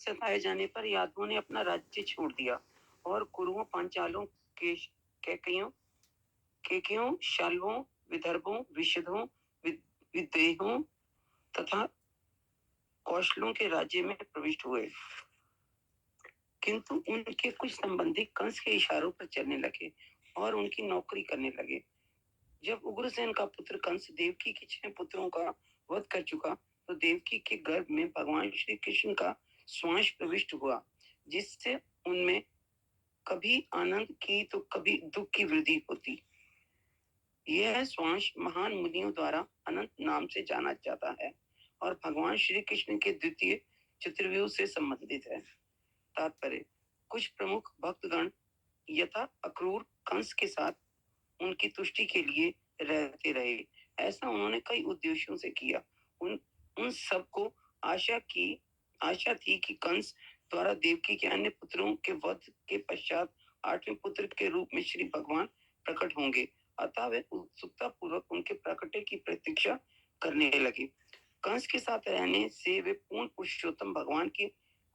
सताए जाने पर यादवों ने अपना राज्य छोड़ दिया और कुरुओं, पांचालों, कैकयों, शाल्वों, विदर्भों, विशुद्धों, विदेहों तथा कौशलों के राज्य में प्रविष्ट हुए। किंतु उनके कुछ संबंधी कंस के इशारों पर चलने लगे और उनकी नौकरी करने लगे। जब उग्रसेन का पुत्र कंस देवकी के 6 पुत्रों का वध कर चुका तो देवकी के गर्भ में भगवान श्री कृष्ण का श्वास प्रविष्ट हुआ, जिससे उनमें कभी आनंद की तो कभी दुख की वृद्धि होती। यह श्वास महान मुनियों द्वारा अनंत नाम से जाना जाता है और भगवान श्री कृष्ण के द्वितीय चतुर्व्यूह से संबंधित है। तात्पर्य: कुछ प्रमुख भक्तगण यथा अक्रूर कंस के साथ उनकी तुष्टि के लिए रहते रहे। ऐसा उन्होंने कई उद्देश्यों से किया। उन सबको आशा थी कि कंस द्वारा देवकी के अन्य पुत्रों के वध के पश्चात 8वें पुत्र के रूप में श्री भगवान प्रकट होंगे, अतः वे उत्सुकता पूर्वक उनके प्रकटे की प्रतीक्षा करने लगे। कंस के साथ रहने से वे पूर्ण पुरुषोत्तम भगवान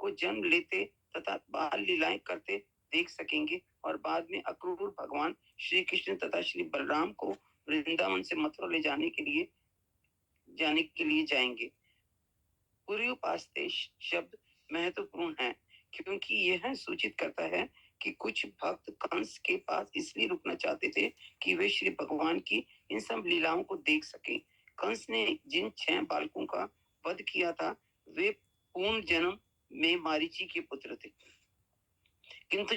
को जन्म लेते तथा बाल लीलाएं करते देख सकेंगे और बाद में अक्रूर भगवान श्री कृष्ण तथा श्री बलराम को वृंदावन से मथुरा ले जाने के लिए जाएंगे। पुर्युपास्ते शब्द महत्वपूर्ण है क्योंकि यह सूचित करता है कि कुछ भक्त कंस के पास इसलिए रुकना चाहते थे कि वे श्री भगवान की इन सब लीलाओं को देख सकें। कंस ने जिन 6 बालकों का वध किया था वे पूर्ण जन्म में मारीची के पुत्र थे। किंतु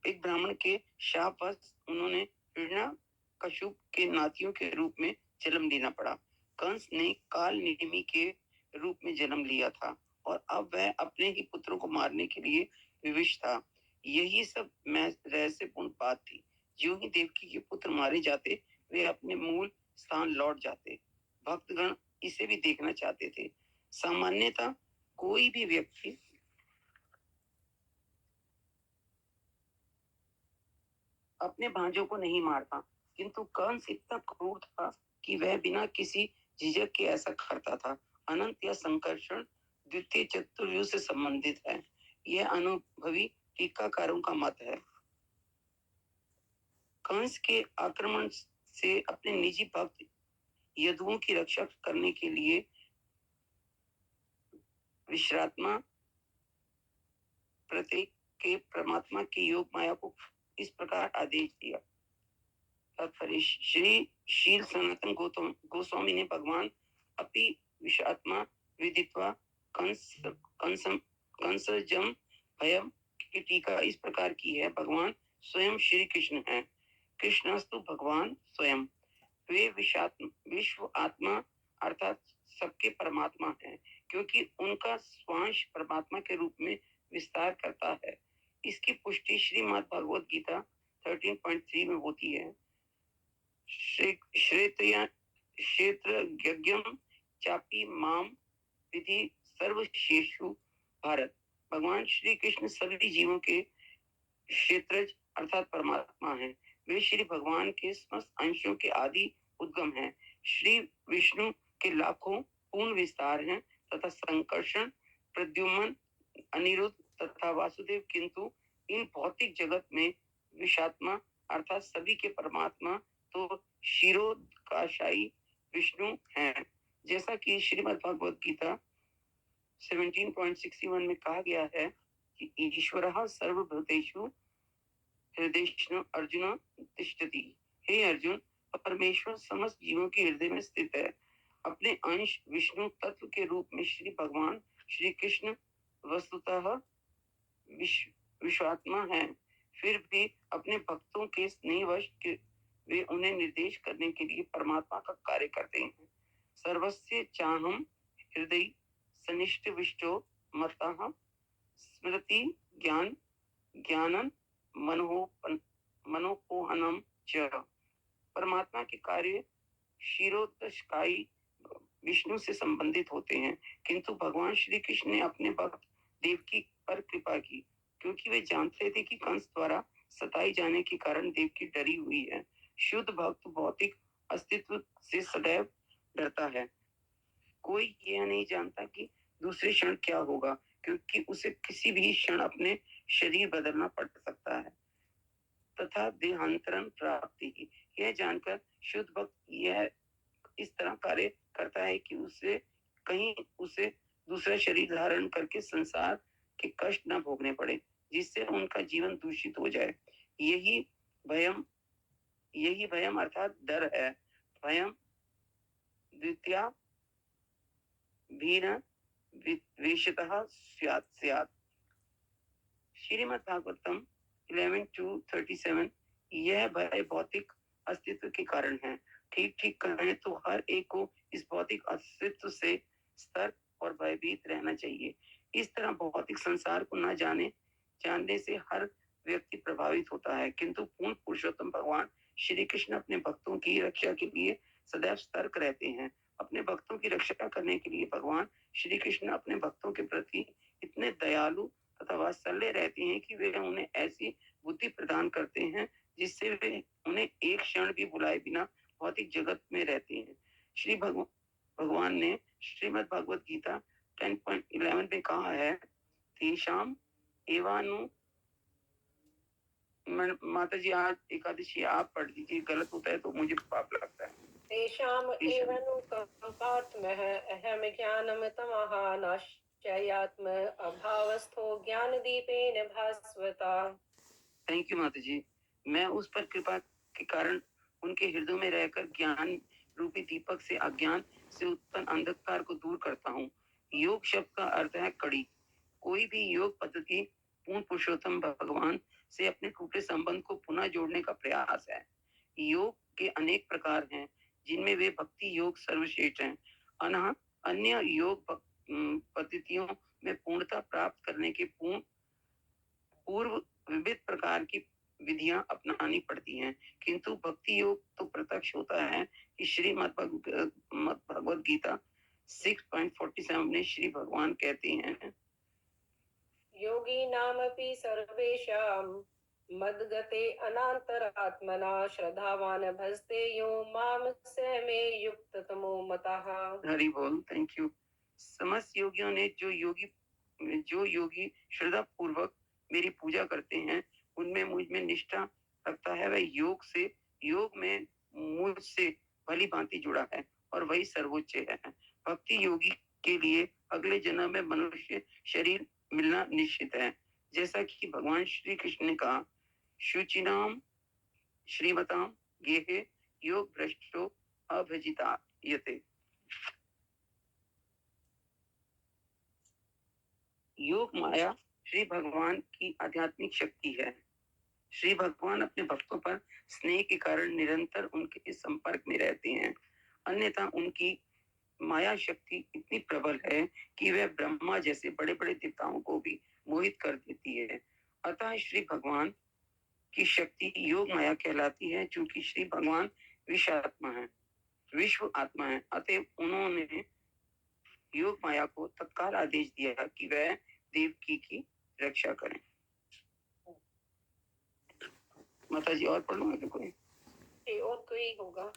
एक ब्राह्मण के शापवश उन्होंने हिरण्यकश्यप के नातियों के रूप में जन्म लेना पड़ा। कंस ने काल नेमी के रूप में जन्म लिया था और अब वह अपने ही पुत्रों को मारने के लिए विवश था। यही सब रहस्यपूर्ण बात थी। जो ही देवकी के पुत्र मारे जाते वे अपने मूल स्थान लौट जाते। भक्तगण इसे भी देखना चाहते थे। सामान्यतः कोई भी व्यक्ति अपने भांजों को नहीं मारता, किंतु कंस इतना क्रूर था कि वह बिना किसी झिझक के ऐसा करता था। अनंत या संकर्षण द्वितीय चतुर्व्यूह से संबंधित है। यह अनुभवी टीकाकारों का मत है। कंस के आक्रमण से अपने निजी भक्त यदुओं की रक्षा करने के लिए विश्रात्मा प्रतीक के परमात्मा की योग माया को इस प्रकार आदेश दिया। श्री शील सनातन गोस्वामी ने भगवान अपि विश्वात्मा विदित्वा कंसजम भयम की टीका इस प्रकार की है। भगवान स्वयं श्री कृष्ण है। कृष्णस्तु भगवान स्वयं। वे विश्व आत्मा अर्थात सबके परमात्मा है, क्योंकि उनका श्वास परमात्मा के रूप में विस्तार करता है। इसकी पुष्टि श्रीमद् भगवद गीता 13.3 में होती है। क्षेत्रज्ञं चापि माम विधि सर्वशेषु भारत। भगवान श्री कृष्ण सभी जीवों के क्षेत्रज अर्थात परमात्मा है। वे श्री भगवान के समस्त अंशों के आदि उद्गम हैं। श्री विष्णु के लाखों पूर्ण विस्तार हैं तथा संकर्षण, प्रद्युम्न, अनिरुद्ध तथा वासुदेव, किंतु इन भौतिक जगत में विषात्मा अर्थात सभी के परमात्मा तो क्षीरोदकाशायी विष्णु हैं। जैसा कि श्रीमद् भगवद गीता 17.61 में कहा गया है कि ईश्वरः सर्वभूतेषु हृदयेषु अर्जुन तिष्ठति। हे अर्जुन, परमेश्वर समस्त जीवों के हृदय में स्थित है। अपने अंश विष्णु तत्व के रूप में श्री भगवान श्री कृष्ण वस्तुतः विश्वात्मा है। फिर भी अपने भक्तों के स्नेहवश वे उन्हें निर्देश करने के लिए परमात्मा का कार्य करते हैं। सर्वस्य चाहम हृदय सनिष्ठविष्टो मतः स्मृति ज्ञानन मनोपोहनम च। परमात्मा के कार्य क्षीरोदकाशायी विष्णु से संबंधित होते हैं, किंतु भगवान श्री कृष्ण ने अपने भक्त देवकी पर कृपा की, क्योंकि वे जानते थे कि कंस द्वारा सताई जाने के कारण देवकी डरी हुई है। शुद्ध भक्त भौतिक अस्तित्व से सदैव डरता है। कोई यह नहीं जानता कि दूसरे क्षण क्या होगा, क्योंकि उसे किसी भी क्षण अपने शरीर बदलना पड़ सकता है तथा देहांतरण प्राप्ति की। यह जानकर शुद्ध भक्त यह इस तरह कार्य करता है कि उसे दूसरा शरीर धारण करके संसार के कष्ट न भोगने पड़े, जिससे उनका जीवन दूषित हो जाए। यही भयम अर्थात डर है। भयम द्वितीया भीन वेशतः स्यात्। श्रीमद् भागवतम 11:2-37। यह भय भौतिक अस्तित्व के कारण है। ठीक ठीक कहें तो हर एक को इस भौतिक अस्तित्व से सतर्क और भयभीत रहना चाहिए। इस तरह भौतिक संसार को न जानने से हर व्यक्ति प्रभावित होता है, किंतु पूर्ण पुरुषोत्तम भगवान श्री कृष्ण अपने भक्तों की रक्षा के लिए सदैव सतर्क रहते हैं। अपने भक्तों की रक्षा करने के लिए भगवान श्री कृष्ण अपने भक्तों के प्रति इतने दयालु तथा वात्सल्य रहते हैं कि वे उन्हें ऐसी बुद्धि प्रदान करते हैं जिससे वे उन्हें एक क्षण भी बुलाए बिना भौतिक जगत में रहते हैं। श्री भगवान ने श्रीमद् भगवत गीता 10.11 में कहा है, तेषाम एवानु माता जी आज एकादशी आप पढ़ दीजिए, गलत होता है तो मुझे पाप लगता है। तेषाम एवनुकंपात्मः अहम ज्ञानमतमः नाश्चयात्म अभावस्थो ज्ञानदीपेन भास्वता। थैंक यू माता जी। मैं उस पर कृपा के कारण उनके हृदय में रहकर ज्ञान रूपी दीपक से अज्ञान से उत्पन्न अंधकार को दूर करता हूँ। योग शब्द का अर्थ है कड़ी। कोई भी योग पद्धति पूर्ण पुरुषोत्तम भगवान से अपने टूटे संबंध को पुनः जोड़ने का प्रयास है। योग के अनेक प्रकार हैं, जिनमें वे भक्ति योग सर्वश्रेष्ठ हैं। अन्य योग पद्धतियों में पूर्णता प्राप्त करने के पूर्व विविध प्रकार की विधियां अपनानी पड़ती हैं, किंतु भक्ति योग तो प्रत्यक्ष होता है कि श्रीमद् भगवत गीता 6.47 में श्री भगवान कहते हैं, योगी नामपि सर्वेषां मद्गते अनान्तरात्मना श्रद्धावान भजते यो माम स मे युक्ततमो मतः। हरि बोल। Thank you. समस्त योगियों ने जो योगी श्रद्धा पूर्वक मेरी पूजा करते हैं, उनमें मुझ में निष्ठा रखता है, वह योग में मुझसे भली भांति जुड़ा है और वही सर्वोच्च है। भक्ति योगी के लिए अगले जन्म में मनुष्य शरीर मिलना निश्चित है, जैसा कि भगवान श्री कृष्ण ने कहा, शुचिनाम श्रीमताम गेहे योग भ्रष्टो अभजिता यते। योग माया श्री भगवान की आध्यात्मिक शक्ति है। श्री भगवान अपने भक्तों पर स्नेह के कारण निरंतर उनके संपर्क में रहते हैं, अन्यथा उनकी माया शक्ति इतनी प्रबल है कि वह ब्रह्मा जैसे बड़े बड़े देवताओं को भी मोहित कर देती है। अतः श्री भगवान की शक्ति योग माया कहलाती है, क्योंकि श्री भगवान विश्व आत्मा है। अतः उन्होंने योग माया को तत्काल आदेश दिया कि वह देवकी की रक्षा करें। माता जी और पढ़ लो कोई? और कोई होगा?